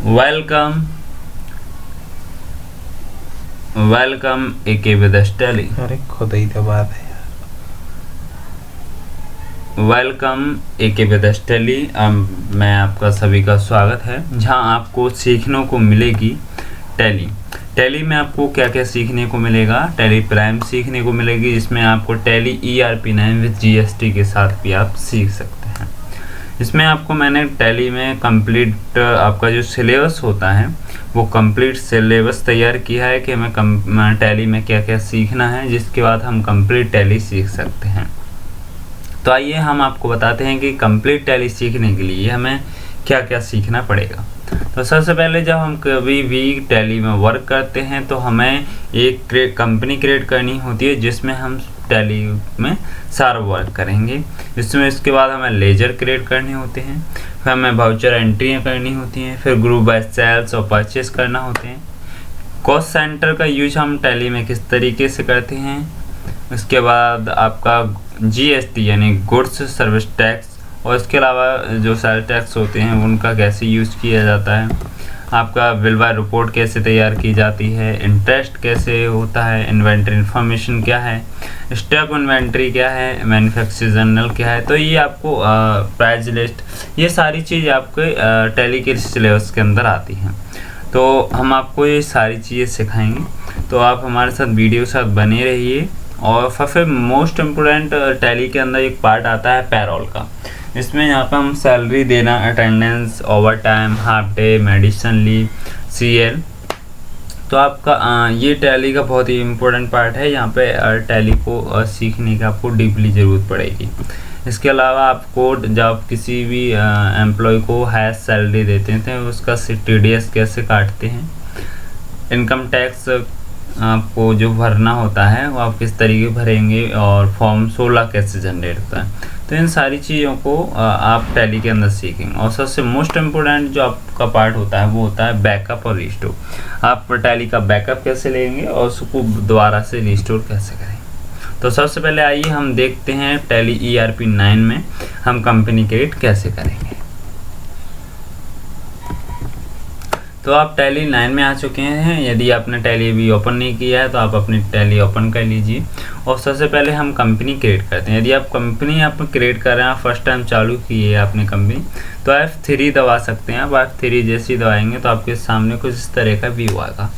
Welcome welcome AK with Tally. अरे खुद ही तो बात है यार। Welcome AK with Tally. मैं आपका सभी का स्वागत है, जहां आपको सीखने को मिलेगी टैली। टैली में आपको क्या क्या सीखने को मिलेगा? टैली प्राइम सीखने को मिलेगी, जिसमें आपको टैली ERP9 विद GST के साथ भी आप सीख सकते हैं। इसमें आपको मैंने टैली में कंप्लीट आपका जो सिलेबस होता है वो कंप्लीट सिलेबस तैयार किया है कि हमें टैली में क्या क्या सीखना है, जिसके बाद हम कंप्लीट टैली सीख सकते हैं। तो आइए हम आपको बताते हैं कि कंप्लीट टैली सीखने के लिए हमें क्या क्या सीखना पड़ेगा। तो सबसे पहले जब हम कभी भी टैली में वर्क करते हैं तो हमें एक कंपनी क्रिएट करनी होती है, जिसमें हम टैली में सारा वर्क करेंगे। इसमें इसके बाद हमें लेजर क्रिएट करने होते हैं, फिर हमें वाउचर एंट्रियाँ करनी होती हैं, फिर ग्रुप बाय सेल्स और परचेस करना होते हैं। कॉस्ट सेंटर का यूज हम टैली में किस तरीके से करते हैं। उसके बाद आपका GST यानी गुड्स सर्विस टैक्स, और इसके अलावा जो सेल टैक्स होते हैं उनका कैसे यूज़ किया जाता है। आपका बिल बाय रिपोर्ट कैसे तैयार की जाती है, इंटरेस्ट कैसे होता है, इन्वेंट्री इन्फॉर्मेशन क्या है, स्टॉक इन्वेंट्री क्या है, मैन्युफैक्चर जर्नल क्या है। तो ये आपको प्राइस लिस्ट, ये सारी चीज़ आपके टैली के सिलेबस के अंदर आती हैं। तो हम आपको ये सारी चीज़ें सिखाएंगे, तो आप हमारे साथ वीडियो के साथ बने रहिए। और फिर मोस्ट इम्पोर्टेंट टैली के अंदर एक पार्ट आता है पैरोल का। इसमें यहाँ पर हम सैलरी देना, attendance, over time, half day, medicine leave, CL। तो आपका ये टैली का बहुत ही इम्पोर्टेंट पार्ट है। यहाँ पे टैली को सीखने की आपको डीपली ज़रूरत पड़ेगी। इसके अलावा आपको जब किसी भी एम्प्लॉय को हायर सैलरी देते हैं तो उसका TDS कैसे काटते हैं, इनकम टैक्स आपको जो भरना होता है वो आप किस तरीके भरेंगे, और फॉर्म 16 कैसे जनरेट होता है। तो इन सारी चीज़ों को आप टैली के अंदर सीखेंगे। और सबसे मोस्ट इम्पोर्टेंट जो आपका पार्ट होता है वो होता है बैकअप और रिस्टोर। आप टैली का बैकअप कैसे लेंगे और उसको दोबारा से रिस्टोर कैसे करेंगे। तो सबसे पहले आइए हम देखते हैं टैली ERP9 में हम कंपनी क्रिएट कैसे करेंगे। तो आप टैली 9 में आ चुके हैं। यदि आपने टैली अभी ओपन नहीं किया है तो आप अपनी टैली ओपन कर लीजिए। और सबसे पहले हम कंपनी क्रिएट करते हैं। यदि आप कंपनी आप क्रिएट कर रहे हैं, फर्स्ट टाइम चालू की है आपने कंपनी, तो F3 दबा सकते हैं। आप F3 जैसे ही दबाएंगे तो आपके सामने कुछ इस तरह का व्यू आएगा।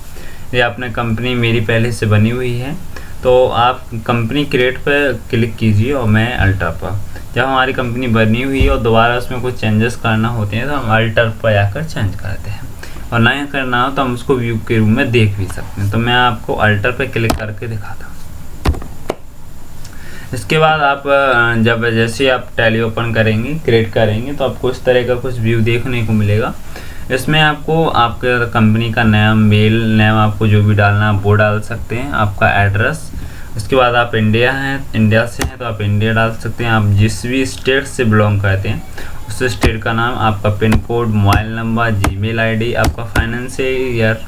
ये आपने कंपनी मेरी पहले से बनी हुई है, तो आप कंपनी क्रिएट पर क्लिक कीजिए और मैं अल्टर पर। जब हमारी कंपनी बनी हुई है और दोबारा उसमें कुछ चेंजेस करना होते हैं तो हम अल्टर पर जाकर चेंज करते हैं, और ना करना हो तो हम उसको व्यू के रूम में देख भी सकते हैं। तो मैं आपको अल्टर पे क्लिक करके दिखाता हूँ। इसके बाद आप जब जैसे आप टैली ओपन करेंगे, क्रिएट करेंगे, तो आपको इस तरह का कुछ व्यू देखने को मिलेगा। इसमें आपको आपके कंपनी का नेम, मेल नेम, आपको जो भी डालना है वो डाल सकते हैं, आपका एड्रेस। उसके बाद आप इंडिया से हैं तो आप इंडिया डाल सकते हैं। आप जिस भी स्टेट से बिलोंग करते हैं उस स्टेट का नाम, आपका pin code, mobile number, Gmail ID, आपका फाइनेंशियल ईयर।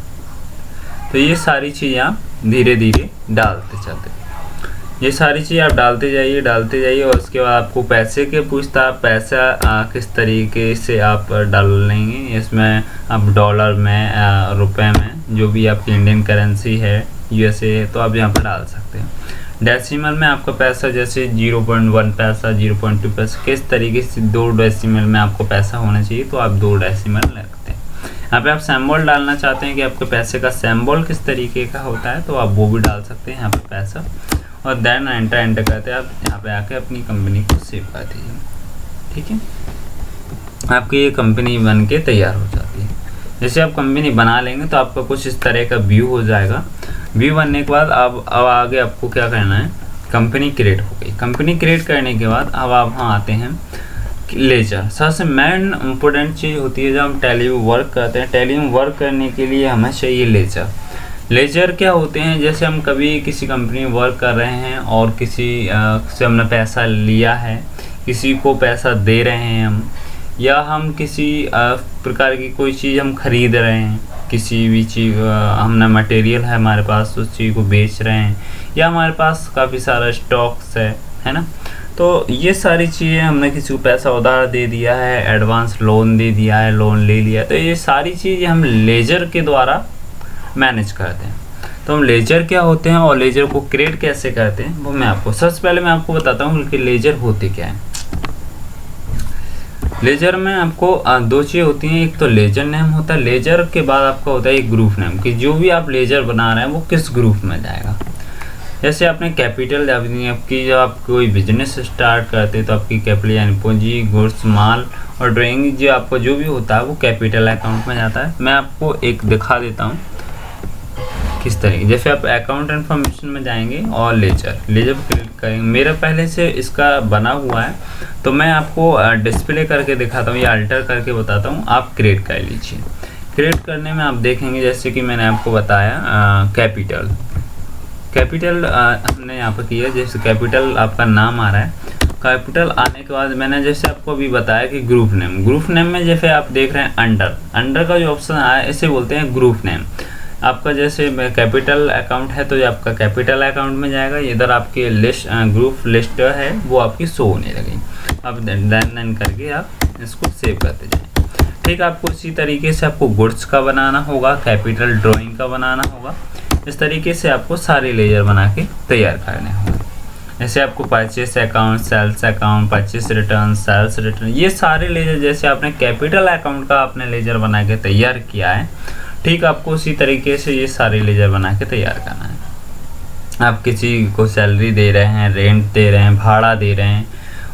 तो ये सारी चीज़ें आप धीरे धीरे डालते चलते, ये सारी चीज़ आप डालते जाइए। और उसके बाद आपको पैसे के पूछता है, पैसा किस तरीके से आप डाल लेंगे। इसमें आप डॉलर में, रुपए में, जो भी आपकी इंडियन करेंसी है, USA है, तो आप यहाँ पर डाल सकते हैं। डेसिमल में आपका पैसा जैसे 0.1 पैसा, 0.2 पैसा, किस तरीके से 2 डेसिमल में आपको पैसा होना चाहिए, तो आप 2 डेसिमल रखते हैं। यहाँ पे आप सिंबल डालना चाहते हैं कि आपके पैसे का सिंबल किस तरीके का होता है, तो आप वो भी डाल सकते हैं यहाँ पे पैसा। और देन एंटर करते हैं। आप यहाँ पे आके अपनी कंपनी को सेव कर दीजिए। ठीक है, आपकी ये कंपनी बन के तैयार हो जाती है। जैसे आप कंपनी बना लेंगे तो आपका कुछ इस तरह का व्यू हो जाएगा। व्यू बनने के बाद अब आगे आपको क्या करना है, कंपनी क्रिएट हो गई। कंपनी क्रिएट करने के बाद अब आप वहाँ आते हैं लेजर। सबसे मेन इम्पोर्टेंट चीज़ होती है जब हम टैली में वर्क करते हैं। टैली में वर्क करने के लिए हमें चाहिए लेजर। लेजर क्या होते हैं, जैसे हम कभी किसी कंपनी में वर्क कर रहे हैं और किसी से हमने पैसा लिया है, किसी को पैसा दे रहे हैं हम, या हम किसी प्रकार की कोई चीज़ हम खरीद रहे हैं, किसी भी चीज़ हमने मटेरियल है हमारे पास, उस चीज़ को बेच रहे हैं, या हमारे पास काफ़ी सारा स्टॉक्स है ना। तो ये सारी चीज़ें, हमने किसी को पैसा उधार दे दिया है, एडवांस लोन दे दिया है, लोन ले लिया, तो ये सारी चीज़ें हम लेजर के द्वारा मैनेज करते हैं। तो हम लेजर क्या होते हैं और लेजर को क्रिएट कैसे करते हैं वो मैं आपको, सबसे पहले मैं आपको बताता हूँ कि लेजर होते क्या है। लेजर में आपको दो चीज़ें होती हैं, एक तो लेजर नेम होता है, लेजर के बाद आपका होता है एक ग्रुप नेम, कि जो भी आप लेजर बना रहे हैं वो किस ग्रुप में जाएगा। जैसे आपने कैपिटल आपकी, जब आप कोई बिजनेस स्टार्ट करते हैं तो आपकी कैपिटल यानी पूंजी, गुड्स, माल और ड्राइंग, जो आपको जो भी होता है वो कैपिटल अकाउंट में जाता है। मैं आपको एक दिखा देता हूँ किस तरीके। जैसे आप अकाउंट इन्फॉर्मेशन में जाएंगे और लेजर पर क्लिक करेंगे, मेरा पहले से इसका बना हुआ है तो मैं आपको डिस्प्ले करके दिखाता हूँ या अल्टर करके बताता हूँ, आप क्रिएट कर लीजिए। क्रिएट करने में आप देखेंगे जैसे कि मैंने आपको बताया कैपिटल हमने यहाँ पर किया, जैसे कैपिटल आपका नाम आ रहा है। कैपिटल आने के बाद मैंने जैसे आपको अभी बताया कि ग्रुप नेम में जैसे आप देख रहे हैं अंडर का जो ऑप्शन आया है इसे बोलते हैं ग्रुप नेम। आपका जैसे कैपिटल अकाउंट है तो ये आपका कैपिटल अकाउंट में जाएगा, इधर आपकी लिस्ट ग्रुप लिस्ट है वो आपकी शो होने लगेगी। अब देन करके आप इसको सेव करते जाएं। ठीक, आपको इसी तरीके से आपको गुड्स का बनाना होगा, कैपिटल ड्राइंग का बनाना होगा। इस तरीके से आपको सारे लेजर बना के तैयार करने होंगे। जैसे आपको purchase account, sales account, purchase return, sales return, ये सारे लेजर जैसे आपने कैपिटल अकाउंट का आपने लेजर बना के तैयार किया है, ठीक आपको उसी तरीके से ये सारे लेजर बना के तैयार करना है। आप किसी को सैलरी दे रहे हैं, रेंट दे रहे हैं, भाड़ा दे रहे हैं,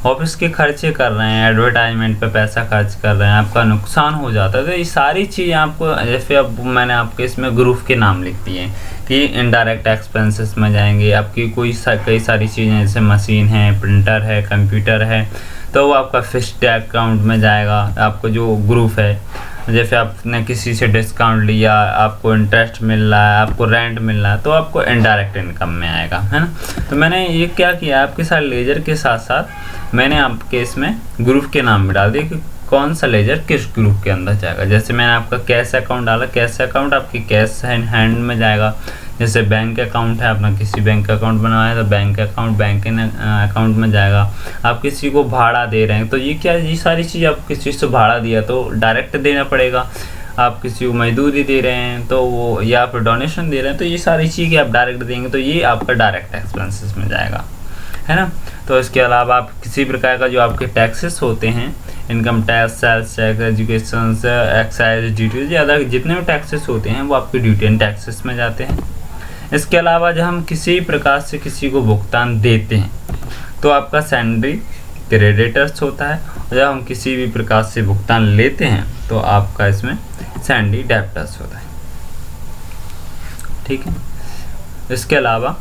ऑफिस के खर्चे कर रहे हैं, एडवर्टाइजमेंट पे पैसा खर्च कर रहे हैं, आपका नुकसान हो जाता है, तो ये सारी चीज़ें आपको, जैसे अब मैंने आपके इसमें ग्रुप के नाम लिख दिए कि इनडायरेक्ट एक्सपेंसेस में जाएंगे। आपकी कई सारी चीज़ें जैसे मशीन है, प्रिंटर है, कंप्यूटर है, तो वो आपका फिक्स्ड अकाउंट में जाएगा। आपको जो ग्रुप है, जैसे आपने किसी से डिस्काउंट लिया, आपको इंटरेस्ट मिल रहा है, आपको रेंट मिल रहा है, तो आपको इनडायरेक्ट इनकम में आएगा, है ना। तो मैंने ये क्या किया, आपके साथ लेजर के साथ साथ मैंने आपके इसमें ग्रुप के नाम में डाल दिया कि कौन सा लेजर किस ग्रुप के अंदर जाएगा। जैसे मैंने आपका कैश अकाउंट डाला, कैश अकाउंट आपकी कैश हैंड में जाएगा। जैसे बैंक अकाउंट है, आपने किसी बैंक अकाउंट बनाया तो बैंक अकाउंट बैंकिंग अकाउंट में जाएगा। आप किसी को भाड़ा दे रहे हैं तो ये क्या, ये सारी चीज़, आप किसी से भाड़ा दिया तो डायरेक्ट देना पड़ेगा। आप किसी को मजदूरी दे रहे हैं तो वो, या आप डोनेशन दे रहे हैं तो ये सारी चीज़ें आप डायरेक्ट देंगे तो ये आपका डायरेक्ट एक्सपेंसेस में जाएगा, है ना। तो इसके अलावा आप किसी प्रकार का जो आपके टैक्सेस होते हैं, income tax, sales tax, education, excise duty, ज़्यादा जितने भी टैक्सेस होते हैं वो आपके ड्यूटी एंड टैक्सेस में जाते हैं। इसके अलावा जब हम किसी प्रकार से किसी को भुगतान देते हैं तो आपका सैलरी क्रेडिटर्स होता है, और जब हम किसी भी प्रकार से भुगतान लेते हैं तो आपका इसमें सैलरी डेब्टर्स होता है, ठीक है। इसके अलावा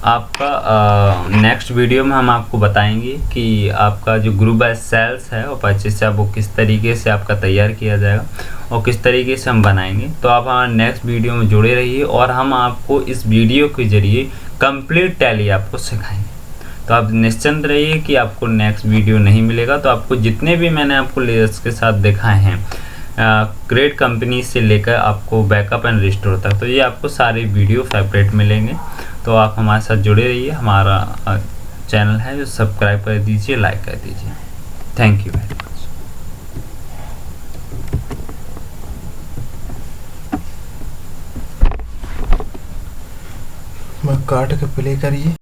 आपका नेक्स्ट वीडियो में हम आपको बताएंगे कि आपका जो ग्रुप बाय सेल्स है और परचेस है वो किस तरीके से आपका तैयार किया जाएगा और किस तरीके से हम बनाएंगे। तो आप हमारे नेक्स्ट वीडियो में जुड़े रहिए और हम आपको इस वीडियो के जरिए कंप्लीट टैली आपको सिखाएंगे। तो आप निश्चिंत रहिए कि आपको नेक्स्ट वीडियो नहीं मिलेगा। तो आपको जितने भी मैंने आपको लेयर्स के साथ दिखाए हैं, क्रिएट कंपनी से लेकर आपको बैकअप एंड रिस्टोर तक, तो ये आपको सारे वीडियो फेवरेट मिलेंगे। तो आप हमारे साथ जुड़े रहिए। हमारा चैनल है जो सब्सक्राइब कर दीजिए, लाइक कर दीजिए। Thank you very much. मैं काट के प्ले करिए।